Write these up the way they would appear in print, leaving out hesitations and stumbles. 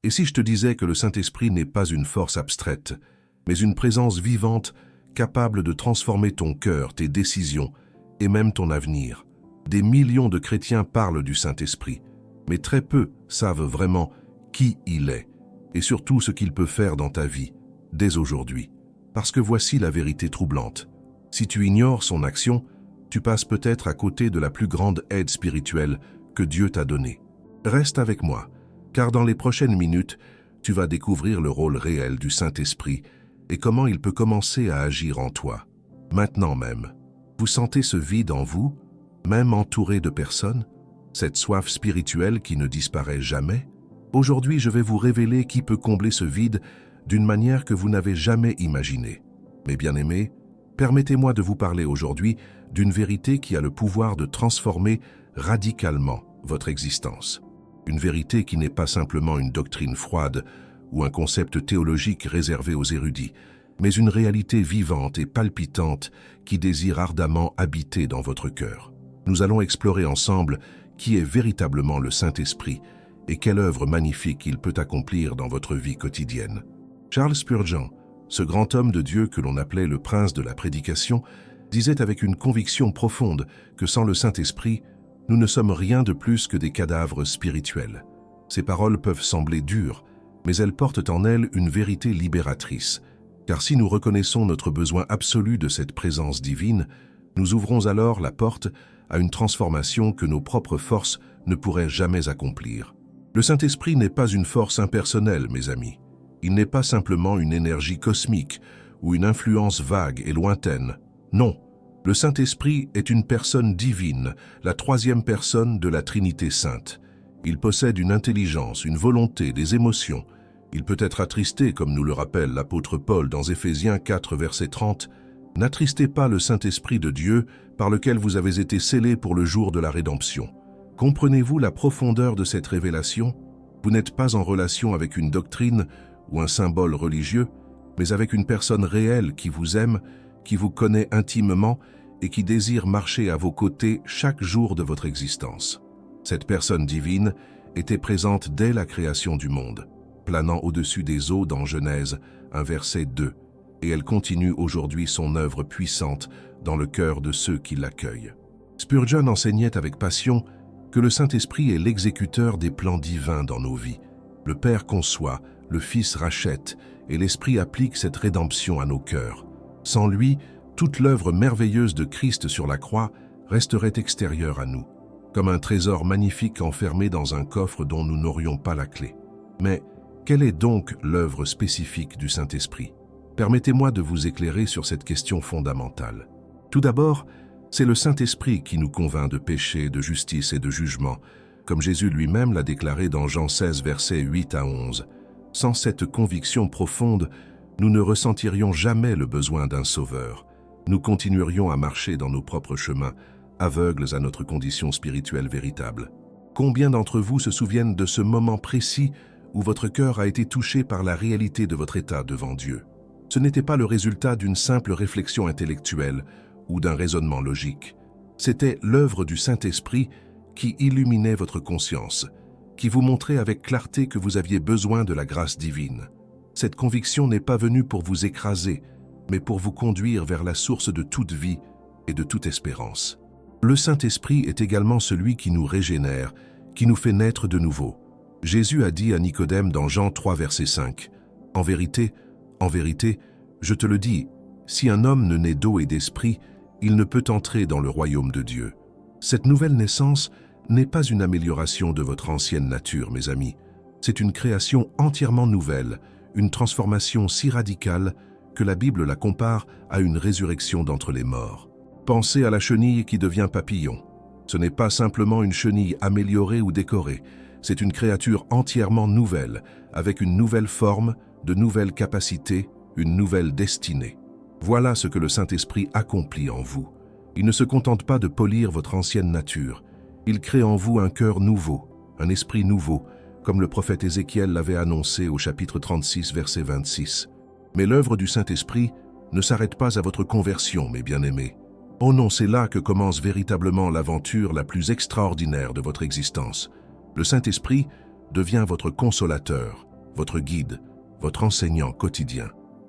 Et si je te disais que le Saint-Esprit n'est pas une force abstraite, mais une présence vivante capable de transformer ton cœur, tes décisions et même ton avenir? Des millions de chrétiens parlent du Saint-Esprit, mais très peu savent vraiment qui il est et surtout ce qu'il peut faire dans ta vie, dès aujourd'hui. Parce que voici la vérité troublante. Si tu ignores son action, tu passes peut-être à côté de la plus grande aide spirituelle que Dieu t'a donnée. Reste avec moi, car dans les prochaines minutes, tu vas découvrir le rôle réel du Saint-Esprit et comment il peut commencer à agir en toi. Maintenant même, vous sentez ce vide en vous, même entouré de personnes? Cette soif spirituelle qui ne disparaît jamais? Aujourd'hui, je vais vous révéler qui peut combler ce vide d'une manière que vous n'avez jamais imaginée. Mes bien-aimés, permettez-moi de vous parler aujourd'hui d'une vérité qui a le pouvoir de transformer radicalement votre existence. Une vérité qui n'est pas simplement une doctrine froide ou un concept théologique réservé aux érudits, mais une réalité vivante et palpitante qui désire ardemment habiter dans votre cœur. Nous allons explorer ensemble qui est véritablement le Saint-Esprit et quelle œuvre magnifique il peut accomplir dans votre vie quotidienne. Charles Spurgeon, ce grand homme de Dieu que l'on appelait le prince de la prédication, disait avec une conviction profonde que sans le Saint-Esprit, nous ne sommes rien de plus que des cadavres spirituels. Ces paroles peuvent sembler dures, mais elles portent en elles une vérité libératrice. Car si nous reconnaissons notre besoin absolu de cette présence divine, nous ouvrons alors la porte à une transformation que nos propres forces ne pourraient jamais accomplir. Le Saint-Esprit n'est pas une force impersonnelle, mes amis. Il n'est pas simplement une énergie cosmique ou une influence vague et lointaine. Non, le Saint-Esprit est une personne divine, la troisième personne de la Trinité sainte. Il possède une intelligence, une volonté, des émotions. Il peut être attristé, comme nous le rappelle l'apôtre Paul dans Éphésiens 4, verset 30. « N'attristez pas le Saint-Esprit de Dieu, par lequel vous avez été scellés pour le jour de la rédemption. » Comprenez-vous la profondeur de cette révélation? Vous n'êtes pas en relation avec une doctrine ou un symbole religieux, mais avec une personne réelle qui vous aime, qui vous connaît intimement et qui désire marcher à vos côtés chaque jour de votre existence. Cette personne divine était présente dès la création du monde, planant au-dessus des eaux dans Genèse 1, verset 2, et elle continue aujourd'hui son œuvre puissante dans le cœur de ceux qui l'accueillent. Spurgeon enseignait avec passion que le Saint-Esprit est l'exécuteur des plans divins dans nos vies. Le Père conçoit, le Fils rachète, et l'Esprit applique cette rédemption à nos cœurs. Sans lui, toute l'œuvre merveilleuse de Christ sur la croix resterait extérieure à nous, comme un trésor magnifique enfermé dans un coffre dont nous n'aurions pas la clé. Mais quelle est donc l'œuvre spécifique du Saint-Esprit? Permettez-moi de vous éclairer sur cette question fondamentale. Tout d'abord, c'est le Saint-Esprit qui nous convainc de péché, de justice et de jugement, comme Jésus lui-même l'a déclaré dans Jean 16, versets 8 à 11. Sans cette conviction profonde, nous ne ressentirions jamais le besoin d'un sauveur. Nous continuerions à marcher dans nos propres chemins, aveugles à notre condition spirituelle véritable. Combien d'entre vous se souviennent de ce moment précis où votre cœur a été touché par la réalité de votre état devant Dieu? Ce n'était pas le résultat d'une simple réflexion intellectuelle ou d'un raisonnement logique. C'était l'œuvre du Saint-Esprit qui illuminait votre conscience, qui vous montrait avec clarté que vous aviez besoin de la grâce divine. Cette conviction n'est pas venue pour vous écraser, mais pour vous conduire vers la source de toute vie et de toute espérance. Le Saint-Esprit est également celui qui nous régénère, qui nous fait naître de nouveau. Jésus a dit à Nicodème dans Jean 3, verset 5, « En vérité, je te le dis, si un homme ne naît d'eau et d'esprit, il ne peut entrer dans le royaume de Dieu. » Cette nouvelle naissance n'est pas une amélioration de votre ancienne nature, mes amis. C'est une création entièrement nouvelle, une transformation si radicale que la Bible la compare à une résurrection d'entre les morts. Pensez à la chenille qui devient papillon. Ce n'est pas simplement une chenille améliorée ou décorée, c'est une créature entièrement nouvelle, avec une nouvelle forme, de nouvelles capacités, une nouvelle destinée. Voilà ce que le Saint-Esprit accomplit en vous. Il ne se contente pas de polir votre ancienne nature. Il crée en vous un cœur nouveau, un esprit nouveau, comme le prophète Ézéchiel l'avait annoncé au chapitre 36, verset 26. Mais l'œuvre du Saint-Esprit ne s'arrête pas à votre conversion, mes bien-aimés. Oh non, c'est là que commence véritablement l'aventure la plus extraordinaire de votre existence. Le Saint-Esprit devient votre consolateur, votre guide, votre enseignant quotidien.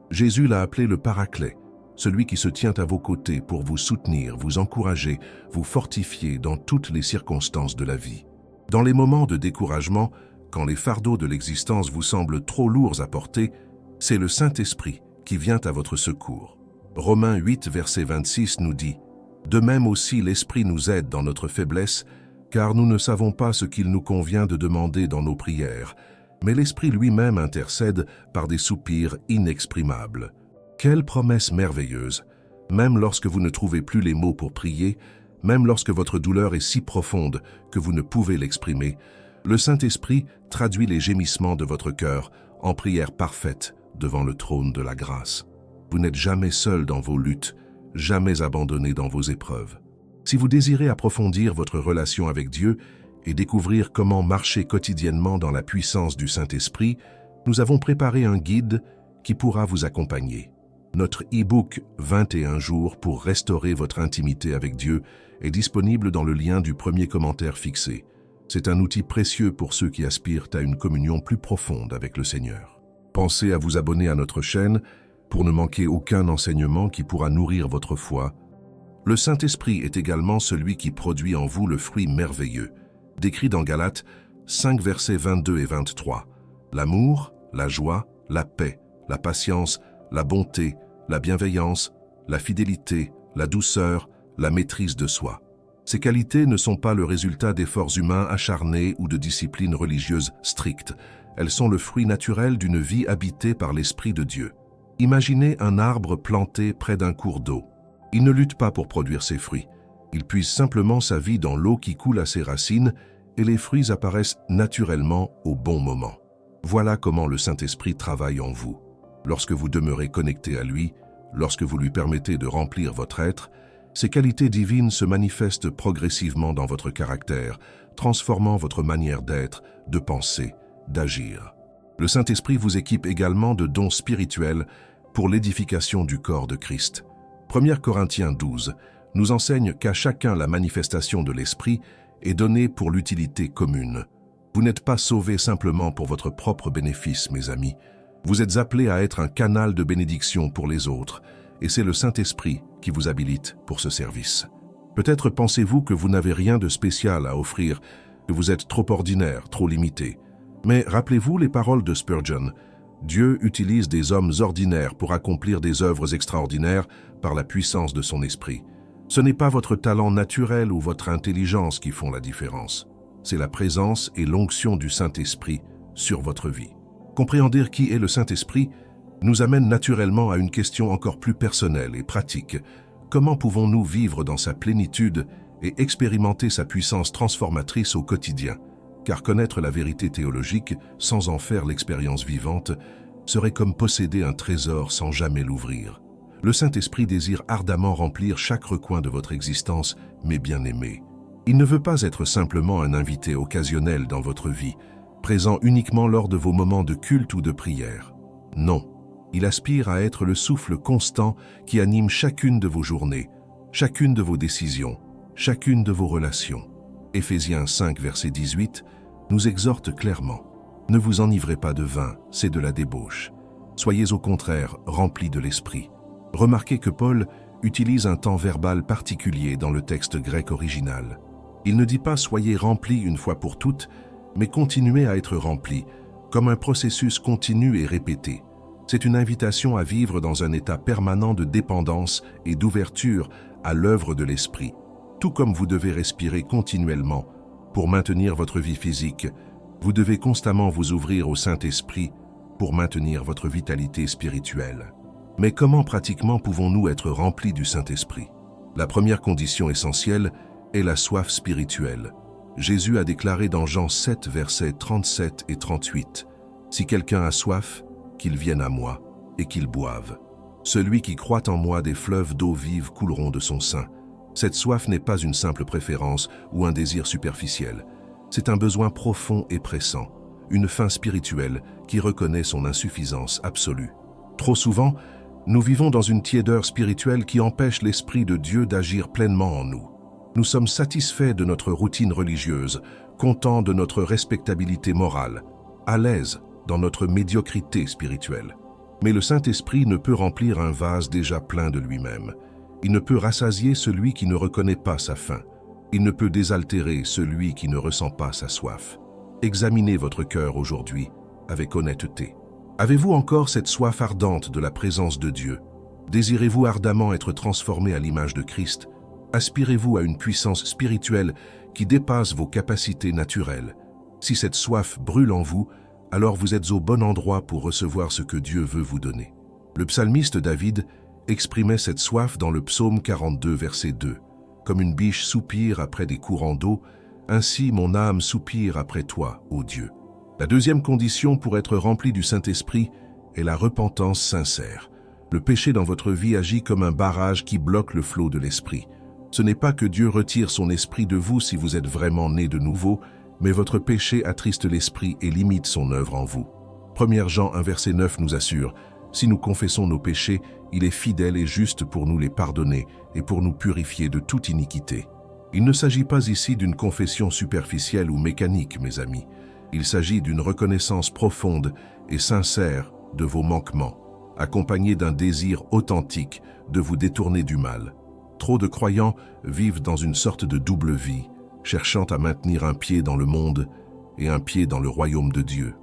Jésus l'a appelé le Paraclet, celui qui se tient à vos côtés pour vous soutenir, vous encourager, vous fortifier dans toutes les circonstances de la vie. Dans les moments de découragement, quand les fardeaux de l'existence vous semblent trop lourds à porter, c'est le Saint-Esprit qui vient à votre secours. Romains 8, verset 26 nous dit « De même aussi l'Esprit nous aide dans notre faiblesse, car nous ne savons pas ce qu'il nous convient de demander dans nos prières, mais l'Esprit lui-même intercède par des soupirs inexprimables. » Quelle promesse merveilleuse! Même lorsque vous ne trouvez plus les mots pour prier, même lorsque votre douleur est si profonde que vous ne pouvez l'exprimer, le Saint-Esprit traduit les gémissements de votre cœur en prière parfaite devant le trône de la grâce. Vous n'êtes jamais seul dans vos luttes, jamais abandonné dans vos épreuves. Si vous désirez approfondir votre relation avec Dieu et découvrir comment marcher quotidiennement dans la puissance du Saint-Esprit, nous avons préparé un guide qui pourra vous accompagner. Notre e-book 21 jours pour restaurer votre intimité avec Dieu est disponible dans le lien du premier commentaire fixé. C'est un outil précieux pour ceux qui aspirent à une communion plus profonde avec le Seigneur. Pensez à vous abonner à notre chaîne pour ne manquer aucun enseignement qui pourra nourrir votre foi. Le Saint-Esprit est également celui qui produit en vous le fruit merveilleux, décrit dans Galates 5 versets 22 et 23. L'amour, la joie, la paix, la patience, la bonté, la bienveillance, la fidélité, la douceur, la maîtrise de soi. Ces qualités ne sont pas le résultat d'efforts humains acharnés ou de disciplines religieuses strictes. Elles sont le fruit naturel d'une vie habitée par l'Esprit de Dieu. Imaginez un arbre planté près d'un cours d'eau. Il ne lutte pas pour produire ses fruits. Il puise simplement sa vie dans l'eau qui coule à ses racines et les fruits apparaissent naturellement au bon moment. Voilà comment le Saint-Esprit travaille en vous. Lorsque vous demeurez connecté à lui, lorsque vous lui permettez de remplir votre être, ces qualités divines se manifestent progressivement dans votre caractère, transformant votre manière d'être, de penser, d'agir. Le Saint-Esprit vous équipe également de dons spirituels pour l'édification du corps de Christ. 1 Corinthiens 12 nous enseigne qu'à chacun la manifestation de l'Esprit est donnée pour l'utilité commune. Vous n'êtes pas sauvés simplement pour votre propre bénéfice, mes amis. Vous êtes appelés à être un canal de bénédiction pour les autres, et c'est le Saint-Esprit qui vous habilite pour ce service. Peut-être pensez-vous que vous n'avez rien de spécial à offrir, que vous êtes trop ordinaire, trop limité. Mais rappelez-vous les paroles de Spurgeon. Dieu utilise des hommes ordinaires pour accomplir des œuvres extraordinaires par la puissance de son esprit. Ce n'est pas votre talent naturel ou votre intelligence qui font la différence. C'est la présence et l'onction du Saint-Esprit sur votre vie. Compréhender qui est le Saint-Esprit nous amène naturellement à une question encore plus personnelle et pratique. Comment pouvons-nous vivre dans sa plénitude et expérimenter sa puissance transformatrice au quotidien? Car connaître la vérité théologique sans en faire l'expérience vivante serait comme posséder un trésor sans jamais l'ouvrir. Le Saint-Esprit désire ardemment remplir chaque recoin de votre existence, mes bien-aimés. Il ne veut pas être simplement un invité occasionnel dans votre vie, présent uniquement lors de vos moments de culte ou de prière. Non, il aspire à être le souffle constant qui anime chacune de vos journées, chacune de vos décisions, chacune de vos relations. Éphésiens 5, verset 18, nous exhorte clairement. Ne vous enivrez pas de vin, c'est de la débauche. Soyez au contraire remplis de l'esprit. Remarquez que Paul utilise un temps verbal particulier dans le texte grec original. Il ne dit pas « soyez remplis une fois pour toutes », mais continuez à être remplis, comme un processus continu et répété. C'est une invitation à vivre dans un état permanent de dépendance et d'ouverture à l'œuvre de l'esprit. Tout comme vous devez respirer continuellement pour maintenir votre vie physique, vous devez constamment vous ouvrir au Saint-Esprit pour maintenir votre vitalité spirituelle. Mais comment pratiquement pouvons-nous être remplis du Saint-Esprit? La première condition essentielle est la soif spirituelle. Jésus a déclaré dans Jean 7, versets 37 et 38, « Si quelqu'un a soif, qu'il vienne à moi et qu'il boive. Celui qui croit en moi, des fleuves d'eau vive couleront de son sein. » Cette soif n'est pas une simple préférence ou un désir superficiel. C'est un besoin profond et pressant, une faim spirituelle qui reconnaît son insuffisance absolue. Trop souvent, nous vivons dans une tiédeur spirituelle qui empêche l'Esprit de Dieu d'agir pleinement en nous. Nous sommes satisfaits de notre routine religieuse, contents de notre respectabilité morale, à l'aise dans notre médiocrité spirituelle. Mais le Saint-Esprit ne peut remplir un vase déjà plein de lui-même. Il ne peut rassasier celui qui ne reconnaît pas sa faim. Il ne peut désaltérer celui qui ne ressent pas sa soif. Examinez votre cœur aujourd'hui avec honnêteté. Avez-vous encore cette soif ardente de la présence de Dieu? Désirez-vous ardemment être transformé à l'image de Christ? Aspirez-vous à une puissance spirituelle qui dépasse vos capacités naturelles? Si cette soif brûle en vous, alors vous êtes au bon endroit pour recevoir ce que Dieu veut vous donner. Le psalmiste David exprimait cette soif dans le psaume 42, verset 2. « Comme une biche soupire après des courants d'eau, ainsi mon âme soupire après toi, ô Dieu. » La deuxième condition pour être rempli du Saint-Esprit est la repentance sincère. Le péché dans votre vie agit comme un barrage qui bloque le flot de l'Esprit. Ce n'est pas que Dieu retire son esprit de vous si vous êtes vraiment né de nouveau, mais votre péché attriste l'Esprit et limite son œuvre en vous. 1 Jean 1, verset 9 nous assure « Si nous confessons nos péchés, il est fidèle et juste pour nous les pardonner et pour nous purifier de toute iniquité. » Il ne s'agit pas ici d'une confession superficielle ou mécanique, mes amis. Il s'agit d'une reconnaissance profonde et sincère de vos manquements, accompagnée d'un désir authentique de vous détourner du mal. Trop de croyants vivent dans une sorte de double vie, cherchant à maintenir un pied dans le monde et un pied dans le royaume de Dieu.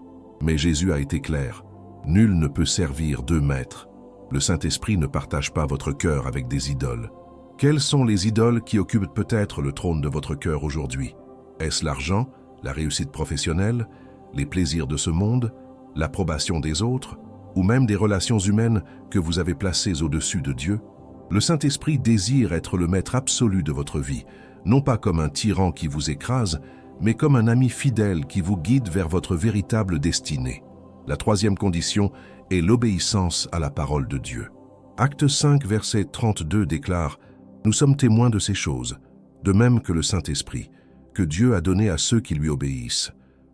Mais Jésus a été clair, nul ne peut servir deux maîtres. Le Saint-Esprit ne partage pas votre cœur avec des idoles. Quelles sont les idoles qui occupent peut-être le trône de votre cœur aujourd'hui? Est-ce l'argent, la réussite professionnelle, les plaisirs de ce monde, l'approbation des autres, ou même des relations humaines que vous avez placées au-dessus de Dieu? Le Saint-Esprit désire être le maître absolu de votre vie, non pas comme un tyran qui vous écrase, mais comme un ami fidèle qui vous guide vers votre véritable destinée. La troisième condition est l'obéissance à la parole de Dieu. Acte 5, verset 32 déclare « Nous sommes témoins de ces choses, de même que le Saint-Esprit, que Dieu a donné à ceux qui lui obéissent. »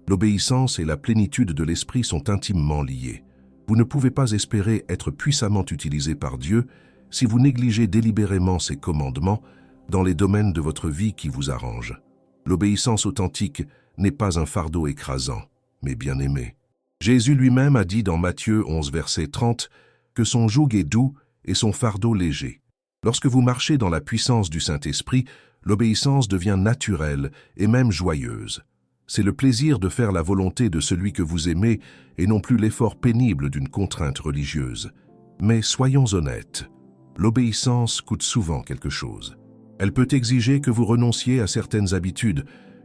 L'obéissance et la plénitude de l'Esprit sont intimement liées. Vous ne pouvez pas espérer être puissamment utilisé par Dieu si vous négligez délibérément ses commandements dans les domaines de votre vie qui vous arrangent. L'obéissance authentique n'est pas un fardeau écrasant, mais bien-aimé. Jésus lui-même a dit dans Matthieu 11, verset 30, que son joug est doux et son fardeau léger. Lorsque vous marchez dans la puissance du Saint-Esprit, l'obéissance devient naturelle et même joyeuse. C'est le plaisir de faire la volonté de celui que vous aimez et non plus l'effort pénible d'une contrainte religieuse. Mais soyons honnêtes, l'obéissance coûte souvent quelque chose. Elle peut exiger que vous renonciez à certaines habitudes,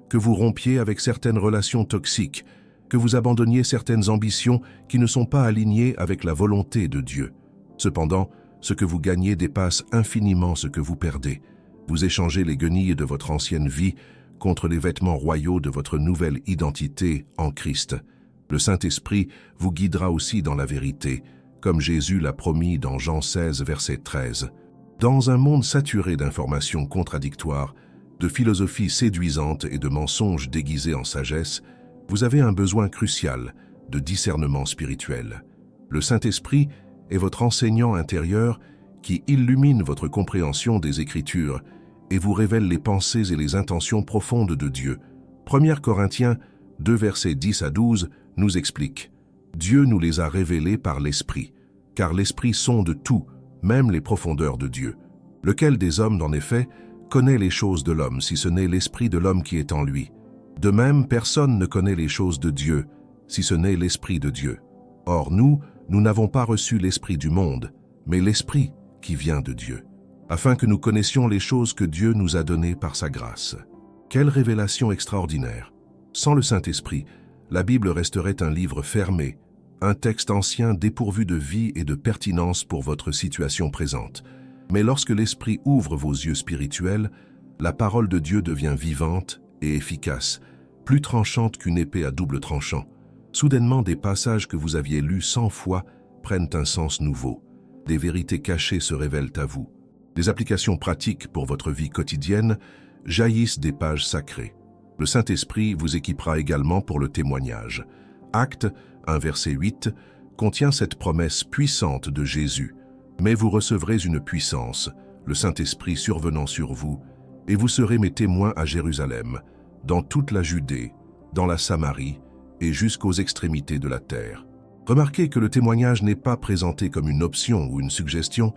que vous rompiez avec certaines relations toxiques, que vous abandonniez certaines ambitions qui ne sont pas alignées avec la volonté de Dieu. Cependant, ce que vous gagnez dépasse infiniment ce que vous perdez. Vous échangez les guenilles de votre ancienne vie contre les vêtements royaux de votre nouvelle identité en Christ. Le Saint-Esprit vous guidera aussi dans la vérité, comme Jésus l'a promis dans Jean 16, verset 13. Dans un monde saturé d'informations contradictoires, de philosophies séduisantes et de mensonges déguisés en sagesse, vous avez un besoin crucial de discernement spirituel. Le Saint-Esprit est votre enseignant intérieur qui illumine votre compréhension des Écritures et vous révèle les pensées et les intentions profondes de Dieu. 1 Corinthiens 2, versets 10 à 12 nous explique « Dieu nous les a révélés par l'Esprit, car l'Esprit sonde tout, même les profondeurs de Dieu. Lequel des hommes, en effet, connaît les choses de l'homme, si ce n'est l'Esprit de l'homme qui est en lui? De même, personne ne connaît les choses de Dieu, si ce n'est l'Esprit de Dieu. Or nous n'avons pas reçu l'Esprit du monde, mais l'Esprit qui vient de Dieu, afin que nous connaissions les choses que Dieu nous a données par sa grâce. » Quelle révélation extraordinaire! Sans le Saint-Esprit, la Bible resterait un livre fermé, un texte ancien dépourvu de vie et de pertinence pour votre situation présente. Mais lorsque l'Esprit ouvre vos yeux spirituels, la parole de Dieu devient vivante et efficace, plus tranchante qu'une épée à double tranchant. Soudainement, des passages que vous aviez lus 100 fois prennent un sens nouveau. Des vérités cachées se révèlent à vous. Des applications pratiques pour votre vie quotidienne jaillissent des pages sacrées. Le Saint-Esprit vous équipera également pour le témoignage. Acte 1, verset 8 contient cette promesse puissante de Jésus. « Mais vous recevrez une puissance, le Saint-Esprit survenant sur vous, et vous serez mes témoins à Jérusalem, dans toute la Judée, dans la Samarie et jusqu'aux extrémités de la terre. Remarquez que le témoignage n'est pas présenté comme une option ou une suggestion,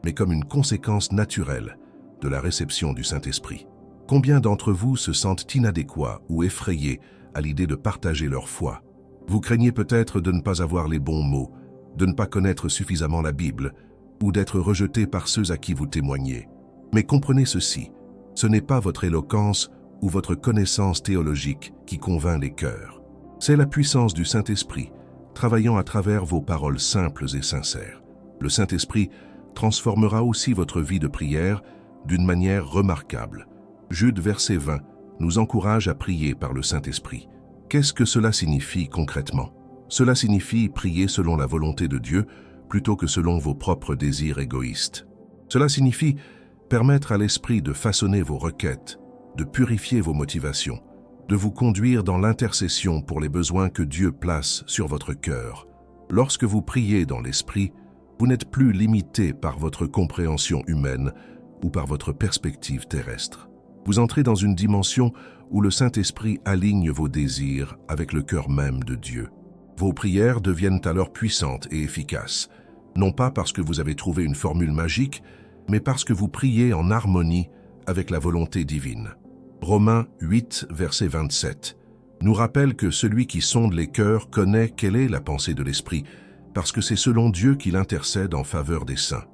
mais comme une conséquence naturelle de la réception du Saint-Esprit. Combien d'entre vous se sentent inadéquats ou effrayés à l'idée de partager leur foi? Vous craignez peut-être de ne pas avoir les bons mots, de ne pas connaître suffisamment la Bible, ou d'être rejeté par ceux à qui vous témoignez. Mais comprenez ceci, ce n'est pas votre éloquence ou votre connaissance théologique qui convainc les cœurs. C'est la puissance du Saint-Esprit, travaillant à travers vos paroles simples et sincères. Le Saint-Esprit transformera aussi votre vie de prière d'une manière remarquable. Jude verset 20 nous encourage à prier par le Saint-Esprit. Qu'est-ce que cela signifie concrètement? Cela signifie prier selon la volonté de Dieu plutôt que selon vos propres désirs égoïstes. Cela signifie permettre à l'Esprit de façonner vos requêtes, de purifier vos motivations, de vous conduire dans l'intercession pour les besoins que Dieu place sur votre cœur. Lorsque vous priez dans l'Esprit, vous n'êtes plus limité par votre compréhension humaine ou par votre perspective terrestre. Vous entrez dans une dimension où le Saint-Esprit aligne vos désirs avec le cœur même de Dieu. Vos prières deviennent alors puissantes et efficaces, non pas parce que vous avez trouvé une formule magique, mais parce que vous priez en harmonie avec la volonté divine. Romains 8, verset 27, nous rappelle que celui qui sonde les cœurs connaît quelle est la pensée de l'Esprit, parce que c'est selon Dieu qu'il intercède en faveur des saints.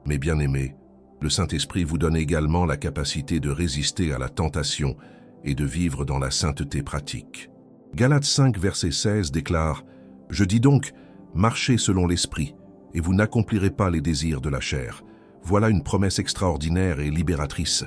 Mes bien-aimés, le Saint-Esprit vous donne également la capacité de résister à la tentation et de vivre dans la sainteté pratique. Galates 5, verset 16 déclare « Je dis donc, marchez selon l'Esprit, et vous n'accomplirez pas les désirs de la chair. Voilà une promesse extraordinaire et libératrice.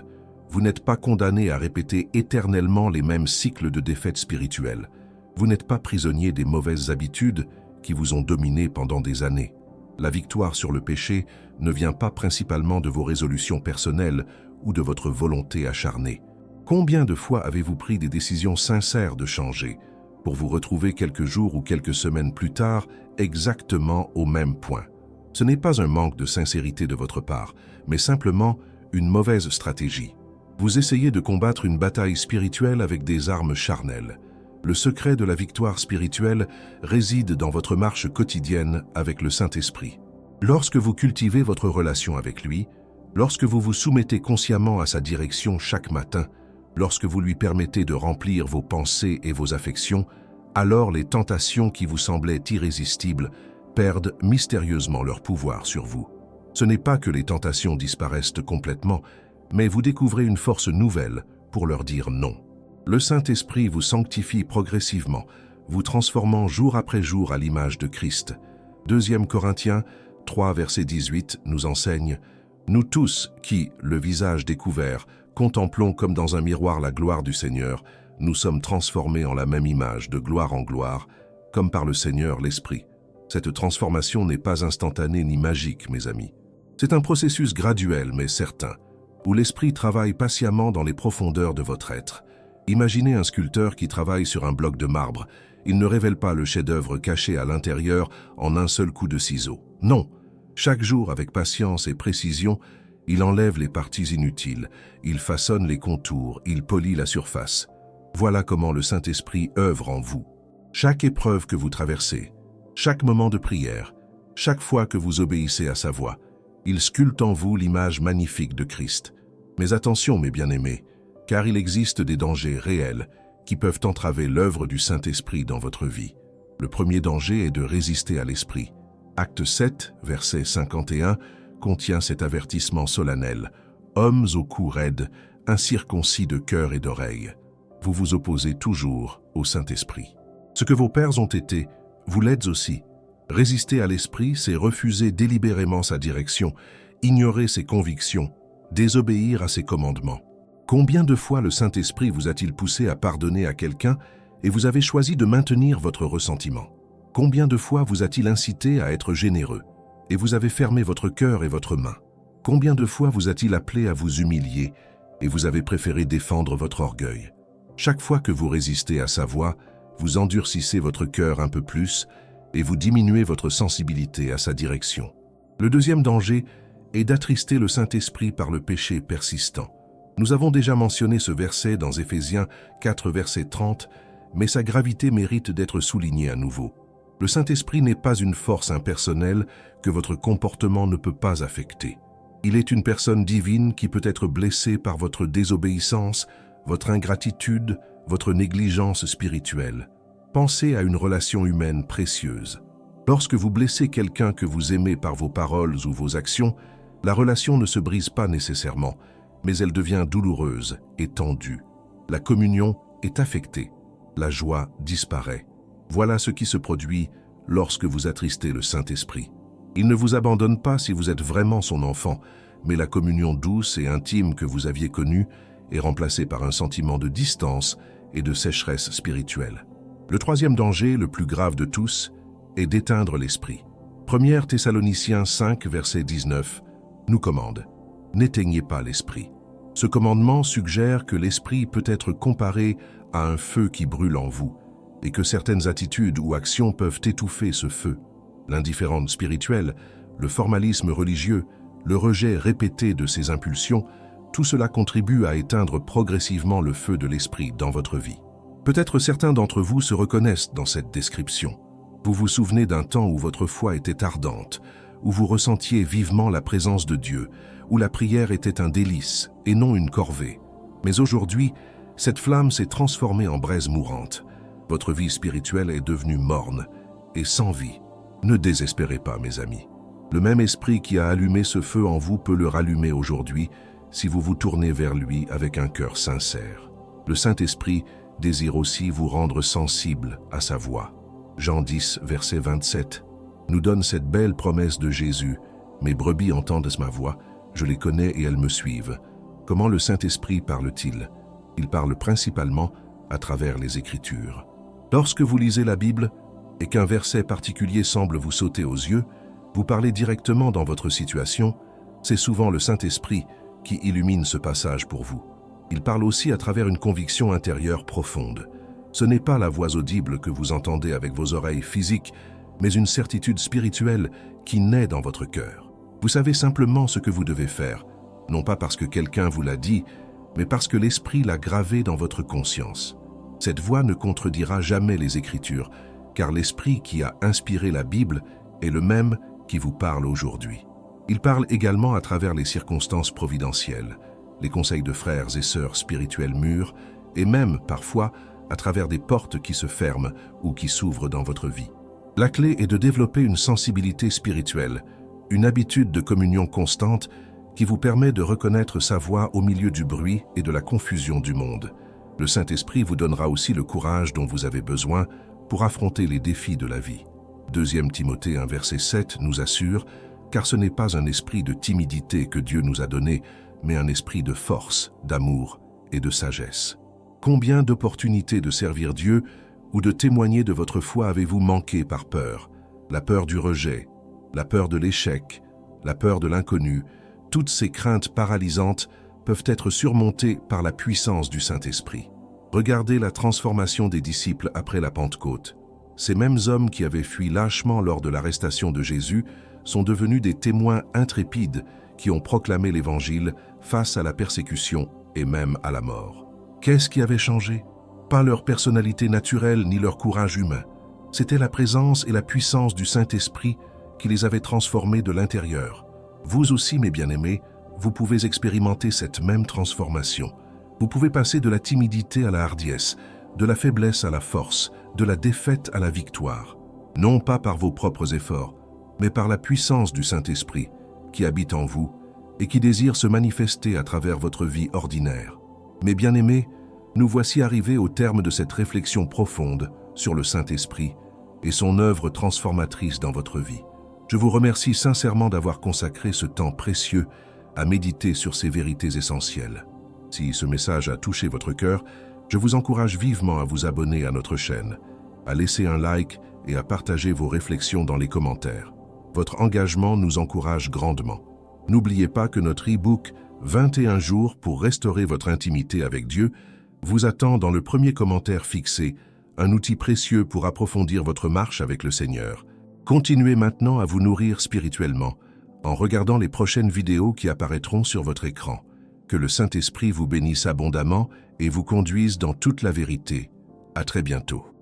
Vous n'êtes pas condamnés à répéter éternellement les mêmes cycles de défaites spirituelles. Vous n'êtes pas prisonniers des mauvaises habitudes qui vous ont dominé pendant des années. La victoire sur le péché ne vient pas principalement de vos résolutions personnelles ou de votre volonté acharnée. Combien de fois avez-vous pris des décisions sincères de changer pour vous retrouver quelques jours ou quelques semaines plus tard exactement au même point? Ce n'est pas un manque de sincérité de votre part, mais simplement une mauvaise stratégie. Vous essayez de combattre une bataille spirituelle avec des armes charnelles. Le secret de la victoire spirituelle réside dans votre marche quotidienne avec le Saint-Esprit. Lorsque vous cultivez votre relation avec lui, lorsque vous vous soumettez consciemment à sa direction chaque matin, lorsque vous lui permettez de remplir vos pensées et vos affections, alors les tentations qui vous semblaient irrésistibles perdent mystérieusement leur pouvoir sur vous. Ce n'est pas que les tentations disparaissent complètement, mais vous découvrez une force nouvelle pour leur dire non. Le Saint-Esprit vous sanctifie progressivement, vous transformant jour après jour à l'image de Christ. 2 Corinthiens 3, verset 18 nous enseigne « Nous tous qui, le visage découvert, contemplons comme dans un miroir la gloire du Seigneur, nous sommes transformés en la même image de gloire en gloire, comme par le Seigneur l'Esprit. » Cette transformation n'est pas instantanée ni magique, mes amis. C'est un processus graduel mais certain, où l'Esprit travaille patiemment dans les profondeurs de votre être. Imaginez un sculpteur qui travaille sur un bloc de marbre. Il ne révèle pas le chef-d'œuvre caché à l'intérieur en un seul coup de ciseau. Non, chaque jour avec patience et précision, il enlève les parties inutiles, il façonne les contours, il polit la surface. Voilà comment le Saint-Esprit œuvre en vous. Chaque épreuve que vous traversez, chaque moment de prière, chaque fois que vous obéissez à sa voix, il sculpte en vous l'image magnifique de Christ. Mais attention, mes bien-aimés, car il existe des dangers réels qui peuvent entraver l'œuvre du Saint-Esprit dans votre vie. Le premier danger est de résister à l'Esprit. Acte 7, verset 51, contient cet avertissement solennel. « Hommes au cou raide, incirconcis de cœur et d'oreille, vous vous opposez toujours au Saint-Esprit. » Ce que vos pères ont été, vous l'êtes aussi. Résister à l'Esprit, c'est refuser délibérément sa direction, ignorer ses convictions, désobéir à ses commandements. Combien de fois le Saint-Esprit vous a-t-il poussé à pardonner à quelqu'un et vous avez choisi de maintenir votre ressentiment? Combien de fois vous a-t-il incité à être généreux et vous avez fermé votre cœur et votre main? Combien de fois vous a-t-il appelé à vous humilier et vous avez préféré défendre votre orgueil? Chaque fois que vous résistez à sa voix, vous endurcissez votre cœur un peu plus et vous diminuez votre sensibilité à sa direction. Le deuxième danger est d'attrister le Saint-Esprit par le péché persistant. Nous avons déjà mentionné ce verset dans Éphésiens 4, verset 30, mais sa gravité mérite d'être soulignée à nouveau. Le Saint-Esprit n'est pas une force impersonnelle que votre comportement ne peut pas affecter. Il est une personne divine qui peut être blessée par votre désobéissance, votre ingratitude, votre négligence spirituelle. Pensez à une relation humaine précieuse. Lorsque vous blessez quelqu'un que vous aimez par vos paroles ou vos actions, la relation ne se brise pas nécessairement, mais elle devient douloureuse et tendue. La communion est affectée. La joie disparaît. Voilà ce qui se produit lorsque vous attristez le Saint-Esprit. Il ne vous abandonne pas si vous êtes vraiment son enfant, mais la communion douce et intime que vous aviez connue est remplacée par un sentiment de distance et de sécheresse spirituelle. Le troisième danger, le plus grave de tous, est d'éteindre l'esprit. 1 Thessaloniciens 5, verset 19, nous commande « N'éteignez pas l'esprit ». Ce commandement suggère que l'esprit peut être comparé à un feu qui brûle en vous, et que certaines attitudes ou actions peuvent étouffer ce feu. L'indifférence spirituelle, le formalisme religieux, le rejet répété de ces impulsions, tout cela contribue à éteindre progressivement le feu de l'esprit dans votre vie. Peut-être certains d'entre vous se reconnaissent dans cette description. Vous vous souvenez d'un temps où votre foi était ardente, où vous ressentiez vivement la présence de Dieu, où la prière était un délice et non une corvée. Mais aujourd'hui, cette flamme s'est transformée en braise mourante. Votre vie spirituelle est devenue morne et sans vie. Ne désespérez pas, mes amis. Le même esprit qui a allumé ce feu en vous peut le rallumer aujourd'hui si vous vous tournez vers lui avec un cœur sincère. Le Saint-Esprit désire aussi vous rendre sensible à sa voix. Jean 10, verset 27, nous donne cette belle promesse de Jésus. « Mes brebis entendent ma voix, je les connais et elles me suivent. » Comment le Saint-Esprit parle-t-il? Il parle principalement à travers les Écritures. Lorsque vous lisez la Bible et qu'un verset particulier semble vous sauter aux yeux, vous parlez directement dans votre situation, c'est souvent le Saint-Esprit qui illumine ce passage pour vous. Il parle aussi à travers une conviction intérieure profonde. Ce n'est pas la voix audible que vous entendez avec vos oreilles physiques, mais une certitude spirituelle qui naît dans votre cœur. Vous savez simplement ce que vous devez faire, non pas parce que quelqu'un vous l'a dit, mais parce que l'Esprit l'a gravé dans votre conscience. Cette voix ne contredira jamais les Écritures, car l'Esprit qui a inspiré la Bible est le même qui vous parle aujourd'hui. Il parle également à travers les circonstances providentielles, les conseils de frères et sœurs spirituels mûrs, et même, parfois, à travers des portes qui se ferment ou qui s'ouvrent dans votre vie. La clé est de développer une sensibilité spirituelle, une habitude de communion constante qui vous permet de reconnaître sa voix au milieu du bruit et de la confusion du monde. Le Saint-Esprit vous donnera aussi le courage dont vous avez besoin pour affronter les défis de la vie. 2 Timothée 1, verset 7 nous assure « Car ce n'est pas un esprit de timidité que Dieu nous a donné, mais un esprit de force, d'amour et de sagesse. » Combien d'opportunités de servir Dieu ou de témoigner de votre foi avez-vous manqué par peur? La peur du rejet, la peur de l'échec, la peur de l'inconnu, toutes ces craintes paralysantes peuvent être surmontées par la puissance du Saint-Esprit. Regardez la transformation des disciples après la Pentecôte. Ces mêmes hommes qui avaient fui lâchement lors de l'arrestation de Jésus sont devenus des témoins intrépides qui ont proclamé l'Évangile face à la persécution et même à la mort. Qu'est-ce qui avait changé? Pas leur personnalité naturelle ni leur courage humain. C'était la présence et la puissance du Saint-Esprit qui les avait transformés de l'intérieur. Vous aussi, mes bien-aimés, vous pouvez expérimenter cette même transformation. Vous pouvez passer de la timidité à la hardiesse, de la faiblesse à la force, de la défaite à la victoire. Non pas par vos propres efforts, mais par la puissance du Saint-Esprit qui habite en vous et qui désire se manifester à travers votre vie ordinaire. Mes bien-aimés, nous voici arrivés au terme de cette réflexion profonde sur le Saint-Esprit et son œuvre transformatrice dans votre vie. Je vous remercie sincèrement d'avoir consacré ce temps précieux à méditer sur ces vérités essentielles. Si ce message a touché votre cœur, je vous encourage vivement à vous abonner à notre chaîne, à laisser un like et à partager vos réflexions dans les commentaires. Votre engagement nous encourage grandement. N'oubliez pas que notre e-book 21 jours pour restaurer votre intimité avec Dieu vous attend dans le premier commentaire fixé, un outil précieux pour approfondir votre marche avec le Seigneur. Continuez maintenant à vous nourrir spirituellement en regardant les prochaines vidéos qui apparaîtront sur votre écran. Que le Saint-Esprit vous bénisse abondamment et vous conduise dans toute la vérité. À très bientôt.